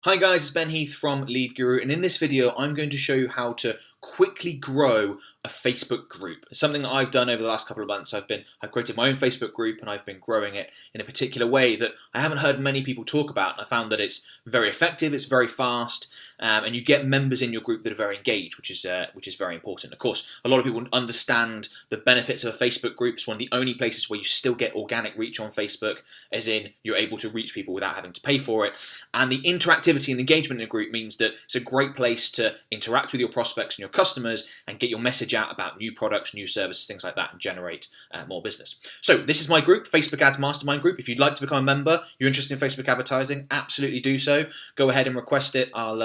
Hi guys, it's Ben Heath from Lead Guru, and in this video I'm going to show you how to quickly grow a Facebook group. It's something that I've done over the last couple of months. I've created my own Facebook group and I've been growing it in a particular way that I haven't heard many people talk about, and I found that it's very effective, it's very fast, and you get members in your group that are very engaged, which is very important. Of course, a lot of people understand the benefits of a Facebook group. It's one of the only places where you still get organic reach on Facebook, as in you're able to reach people without having to pay for it, and the interactivity and engagement in a group means that it's a great place to interact with your prospects and your customers and get your message out about new products, new services, things like that, and generate more business. So this is my group, Facebook Ads Mastermind Group. If you'd like to become a member, you're interested in Facebook advertising, absolutely do so. Go ahead and request it. I'll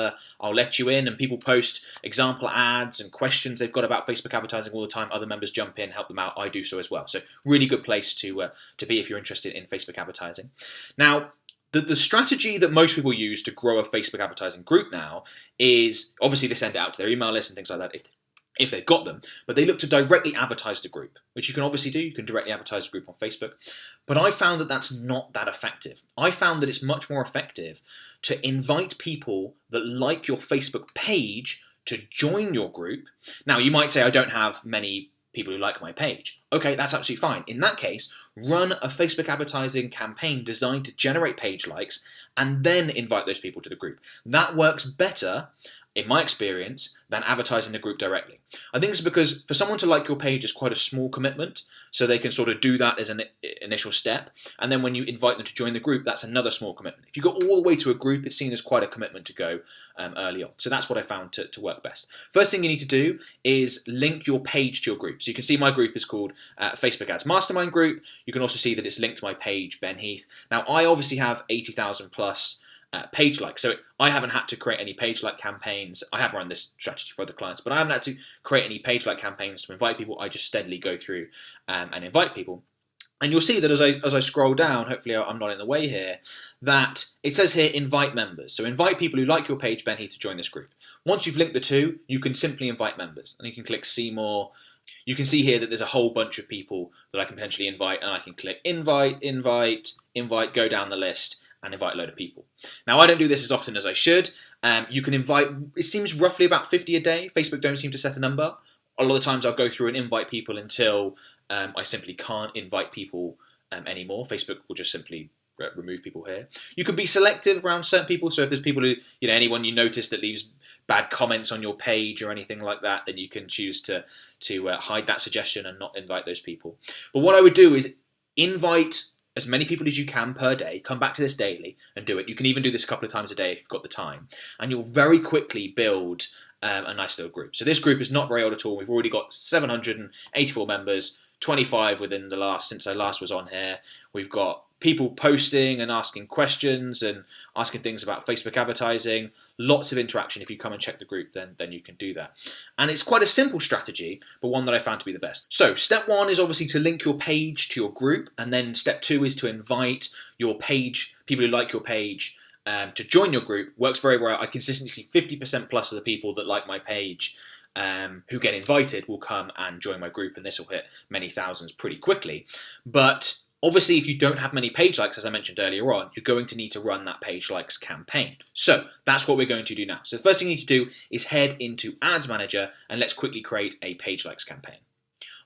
let you in, and people post example ads and questions they've got about Facebook advertising all the time. Other members jump in, help them out. I do so as well. So really good place to be if you're interested in Facebook advertising. Now, the strategy that most people use to grow a Facebook advertising group now is obviously they send it out to their email list and things like that if they've got them, but they look to directly advertise the group, which you can obviously do. You can directly advertise a group on Facebook, but I found that that's not that effective. I found that it's much more effective to invite people that like your Facebook page to join your group. Now, you might say, I don't have many people who like my page. Okay, that's absolutely fine. In that case, run a Facebook advertising campaign designed to generate page likes and then invite those people to the group. That works better, in my experience, than advertising the group directly. I think it's because for someone to like your page is quite a small commitment, so they can sort of do that as an initial step, and then when you invite them to join the group, that's another small commitment. If you go all the way to a group, it's seen as quite a commitment to go early on. So that's what I found to work best. First thing you need to do is link your page to your group. So you can see my group is called Facebook Ads Mastermind Group. You can also see that it's linked to my page, Ben Heath. Now, I obviously have 80,000 plus page likes. So I haven't had to create any page like campaigns. I have run this strategy for other clients, but I haven't had to create any page like campaigns to invite people. I just steadily go through and invite people. And you'll see that as I scroll down, hopefully I'm not in the way here, that it says here invite members. So invite people who like your page, Ben Heath, to join this group. Once you've linked the two, you can simply invite members, and you can click see more. You can see here that there's a whole bunch of people that I can potentially invite, and I can click invite, go down the list, and invite a load of people. Now, I don't do this as often as I should. You can invite, it seems roughly about 50 a day. Facebook don't seem to set a number. A lot of times I'll go through and invite people until I simply can't invite people anymore. Facebook will just simply remove people here. You can be selective around certain people. So if there's people who, anyone you notice that leaves bad comments on your page or anything like that, then you can choose to hide that suggestion and not invite those people. But what I would do is invite as many people as you can per day, come back to this daily and do it. You can even do this a couple of times a day if you've got the time. And you'll very quickly build a nice little group. So this group is not very old at all. We've already got 784 members, 25 within since I last was on here. We've got people posting and asking questions and asking things about Facebook advertising. Lots of interaction. If you come and check the group, then you can do that. And it's quite a simple strategy, but one that I found to be the best. So step one is obviously to link your page to your group. And then step two is to invite your page, people who like your page, to join your group. Works very well. I consistently see 50% plus of the people that like my page who get invited will come and join my group, and this will hit many thousands pretty quickly. But obviously, if you don't have many page likes, as I mentioned earlier on, you're going to need to run that page likes campaign. So that's what we're going to do now. So the first thing you need to do is head into Ads Manager, and let's quickly create a page likes campaign.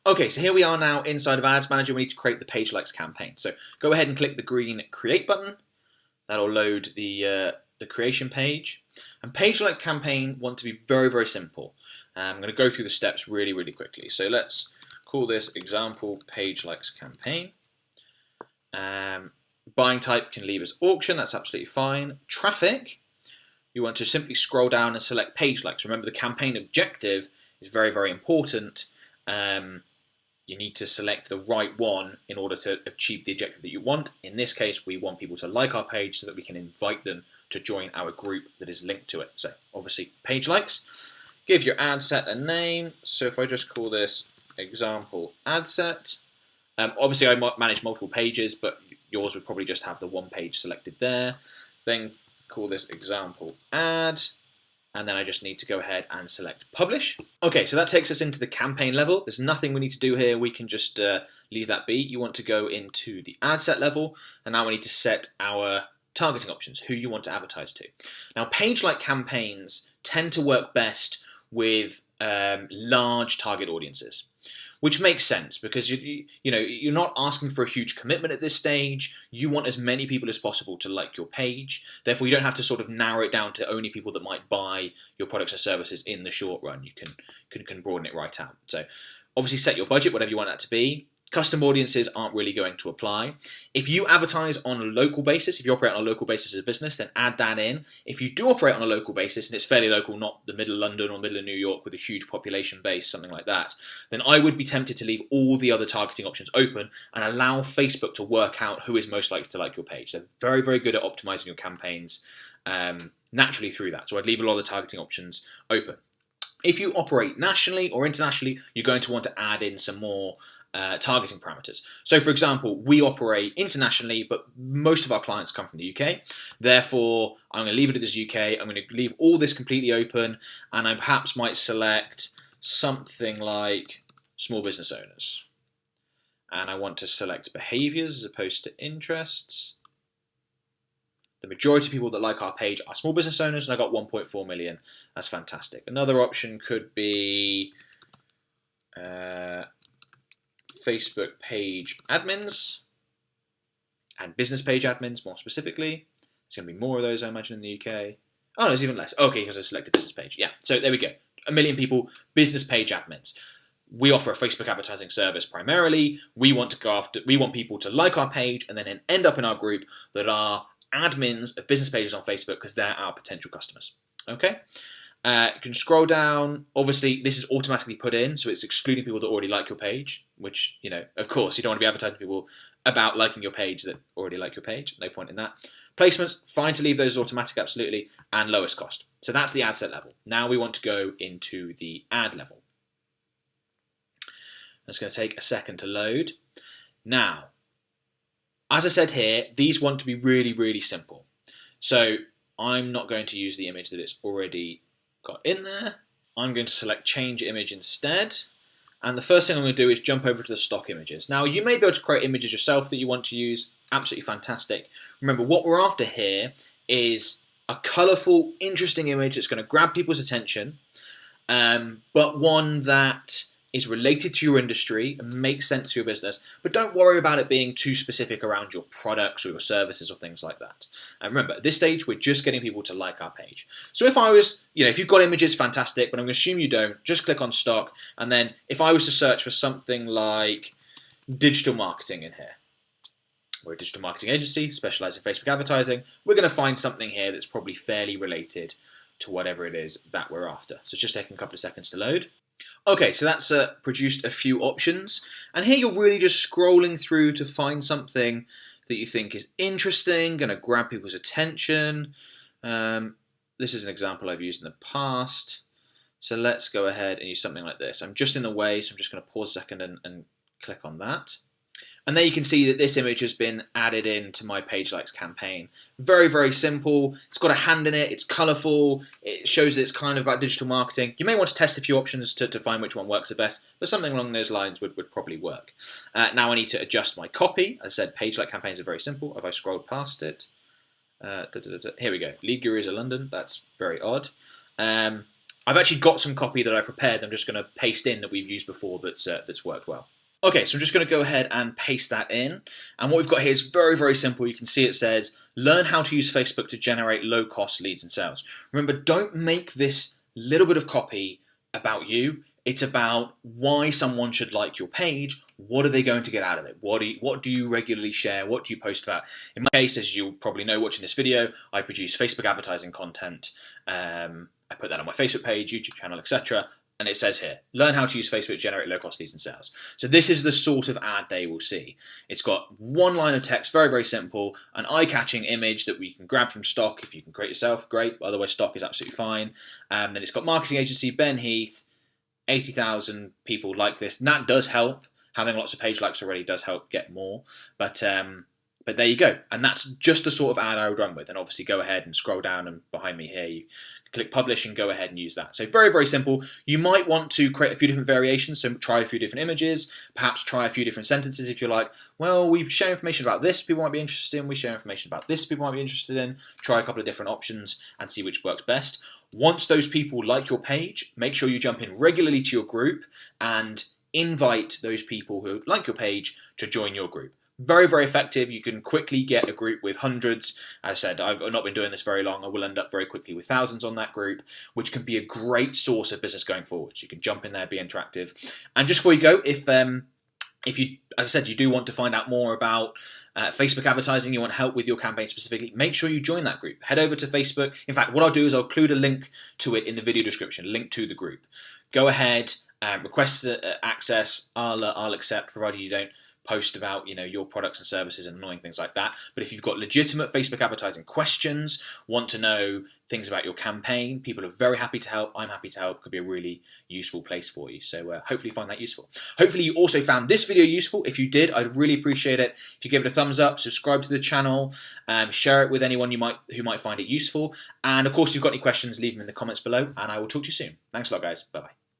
Okay, so here we are now inside of Ads Manager. We need to create the page likes campaign. So go ahead and click the green Create button. That'll load the creation page. And page likes campaign want to be very, very simple. I'm going to go through the steps really, really quickly. So let's call this example page likes campaign. Buying type can leave as auction, that's absolutely fine. Traffic, you want to simply scroll down and select page likes. Remember, the campaign objective is very, very important. You need to select the right one in order to achieve the objective that you want. In this case, we want people to like our page so that we can invite them to join our group that is linked to it. So obviously page likes. Give your ad set a name. So if I just call this example ad set, obviously I might manage multiple pages, but yours would probably just have the one page selected there. Then call this example ad. And then I just need to go ahead and select publish. Okay, so that takes us into the campaign level. There's nothing we need to do here. We can just leave that be. You want to go into the ad set level, and now we need to set our targeting options, who you want to advertise to. Now, page-like campaigns tend to work best with large target audiences, which makes sense because you're not asking for a huge commitment at this stage. You want as many people as possible to like your page. Therefore, you don't have to sort of narrow it down to only people that might buy your products or services in the short run. You can broaden it right out. So obviously set your budget, whatever you want that to be. Custom audiences aren't really going to apply. If you advertise on a local basis, if you operate on a local basis as a business, then add that in. If you do operate on a local basis, and it's fairly local, not the middle of London or middle of New York with a huge population base, something like that, then I would be tempted to leave all the other targeting options open and allow Facebook to work out who is most likely to like your page. They're very, very good at optimizing your campaigns naturally through that. So I'd leave a lot of the targeting options open. If you operate nationally or internationally, you're going to want to add in some more targeting parameters. So for example, we operate internationally, but most of our clients come from the UK. Therefore, I'm going to leave it as UK. I'm going to leave all this completely open, and I perhaps might select something like small business owners. And I want to select behaviors as opposed to interests. The majority of people that like our page are small business owners, and I got 1.4 million. That's fantastic. Another option could be Facebook page admins and business page admins, more specifically. There's going to be more of those, I imagine, in the UK. Oh, no, there's even less. Okay, because I selected business page. Yeah, so there we go. 1 million people, business page admins. We offer a Facebook advertising service primarily. We want people to like our page and then end up in our group that are admins of business pages on Facebook because they're our potential customers. Okay? You can scroll down. Obviously, this is automatically put in, so it's excluding people that already like your page, which, of course, you don't want to be advertising people about liking your page that already like your page. No point in that. Placements, fine to leave those automatic, absolutely, and lowest cost. So that's the ad set level. Now we want to go into the ad level. It's going to take a second to load. Now, as I said here, these want to be really, really simple. So I'm not going to use the image that it's already got in there. I'm going to select change image instead. And the first thing I'm going to do is jump over to the stock images. Now, you may be able to create images yourself that you want to use. Absolutely fantastic. Remember, what we're after here is a colourful, interesting image that's going to grab people's attention, but one that is related to your industry and makes sense for your business, but don't worry about it being too specific around your products or your services or things like that. And remember, at this stage, we're just getting people to like our page. So if I was, if you've got images, fantastic, but I'm going to assume you don't, just click on stock, and then if I was to search for something like digital marketing in here, we're a digital marketing agency, specialised in Facebook advertising, we're going to find something here that's probably fairly related to whatever it is that we're after. So it's just taking a couple of seconds to load. Okay, so that's produced a few options, and here you're really just scrolling through to find something that you think is interesting, going to grab people's attention. This is an example I've used in the past, so let's go ahead and use something like this. I'm just in the way, so I'm just going to pause a second and click on that. And there you can see that this image has been added into my page likes campaign. Very, very simple. It's got a hand in it. It's colourful. It shows that it's kind of about digital marketing. You may want to test a few options to find which one works the best, but something along those lines would probably work. Now I need to adjust my copy. As I said, page like campaigns are very simple. If I scrolled past it, here we go. Lead Gurus of London. That's very odd. I've actually got some copy that I've prepared. I'm just going to paste in that we've used before that's worked well. Okay, so I'm just going to go ahead and paste that in. And what we've got here is very, very simple. You can see it says, learn how to use Facebook to generate low-cost leads and sales. Remember, don't make this little bit of copy about you. It's about why someone should like your page. What are they going to get out of it? What do you regularly share? What do you post about? In my case, as you'll probably know watching this video, I produce Facebook advertising content. I put that on my Facebook page, YouTube channel, etc. And it says here, learn how to use Facebook to generate low-cost leads and sales. So this is the sort of ad they will see. It's got one line of text, very, very simple, an eye-catching image that we can grab from stock. If you can create yourself, great. Otherwise, stock is absolutely fine. Then it's got marketing agency, Ben Heath, 80,000 people like this. And that does help. Having lots of page likes already does help get more. But But there you go, and that's just the sort of ad I would run with. And obviously go ahead and scroll down, and behind me here you click publish and go ahead and use that. So very, very simple. You might want to create a few different variations, so try a few different images, perhaps try a few different sentences if you're like, well, we share information about this people might be interested in, we share information about this people might be interested in. Try a couple of different options and see which works best. Once those people like your page, make sure you jump in regularly to your group and invite those people who like your page to join your group. Very, very effective. You can quickly get a group with hundreds. As I said, I've not been doing this very long. I will end up very quickly with thousands on that group, which can be a great source of business going forward. So you can jump in there, be interactive. And just before you go, if you, as I said, you do want to find out more about Facebook advertising, you want help with your campaign specifically, make sure you join that group. Head over to Facebook. In fact, what I'll do is I'll include a link to it in the video description, link to the group. Go ahead, request access. I'll accept, provided you don't post about your products and services and annoying things like that. But if you've got legitimate Facebook advertising questions, want to know things about your campaign, people are very happy to help. I'm happy to help. Could be a really useful place for you. So hopefully you find that useful. Hopefully you also found this video useful. If you did, I'd really appreciate it if you give it a thumbs up, subscribe to the channel, share it with anyone who might find it useful. And of course, if you've got any questions, leave them in the comments below, and I will talk to you soon. Thanks a lot, guys. Bye-bye.